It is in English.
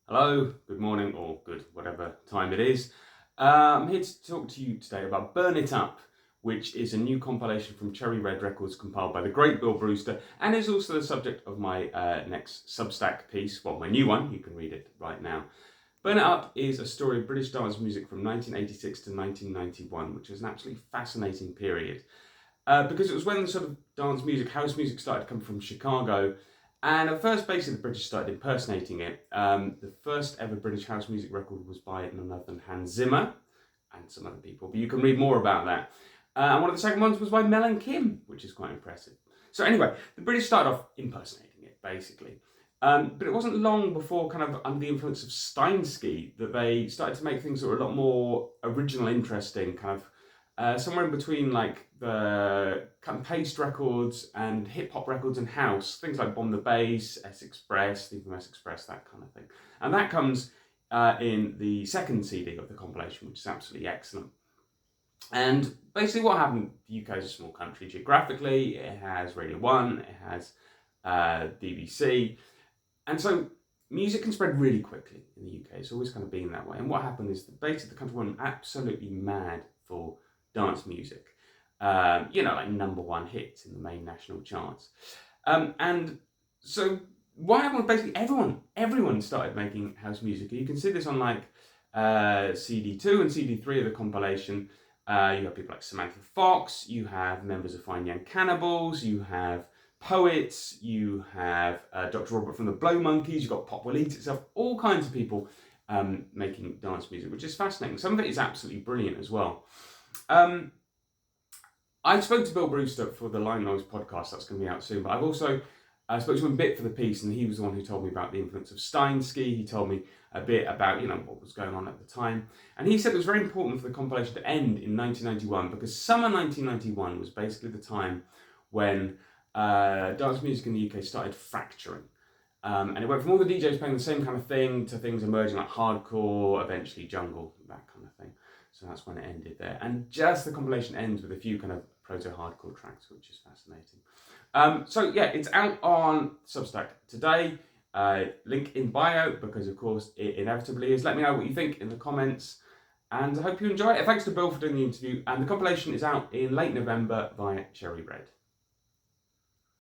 Hello, good morning, or good whatever time it is. I'm here to talk to you today about Burn It Up, which is a new compilation from Cherry Red Records compiled by the great Bill Brewster, and is also the subject of my next Substack piece, well, my new one. You can read it right now. Burn It Up is a story of British dance music from 1986 to 1991, which is an absolutely fascinating period. Because it was when the sort of dance music, house music started to come from Chicago. And at first, basically, the British started impersonating it. The first ever British house music record was by none other than Hans Zimmer and some other people, but you can read more about that. And one of the second ones was by Mel and Kim, which is quite impressive. So anyway, the British started off impersonating it, basically. But it wasn't long before, kind of under the influence of Steinski, that they started to make things that were a lot more original, interesting, kind of somewhere in between like the cut and paste records and hip hop records and house, things like Bomb the Bass, S Express, Steve from S Express, that kind of thing. And that comes in the second CD of the compilation, which is absolutely excellent. And basically what happened, the UK is a small country geographically, it has Radio 1, it has BBC, and so music can spread really quickly in the UK. It's always kind of been that way. And what happened is that basically the country went absolutely mad for dance music, like number one hits in the main national charts. And so what happened was basically everyone started making house music. You can see this on like CD2 and CD3 of the compilation. You have people like Samantha Fox, you have members of Fine Young Cannibals, you have poets, you have Dr. Robert from the Blow Monkeys, you've got Pop Will Eat Itself, all kinds of people making dance music, which is fascinating. Some of it is absolutely brilliant as well. I spoke to Bill Brewster for the Line Noise podcast, that's going to be out soon, but I've also spoke to him a bit for the piece, and he was the one who told me about the influence of Steinski. He told me a bit about, what was going on at the time. And he said it was very important for the compilation to end in 1991, because summer 1991 was basically the time when dance music in the UK started fracturing. And it went from all the DJs playing the same kind of thing to things emerging like hardcore, eventually jungle, that kind of thing. So that's when it ended there. And just the compilation ends with a few kind of proto-hardcore tracks, which is fascinating. So yeah, it's out on Substack today. Link in bio, because of course it inevitably is. Let me know what you think in the comments, and I hope you enjoy it. Thanks to Bill for doing the interview, and the compilation is out in late November via Cherry Red.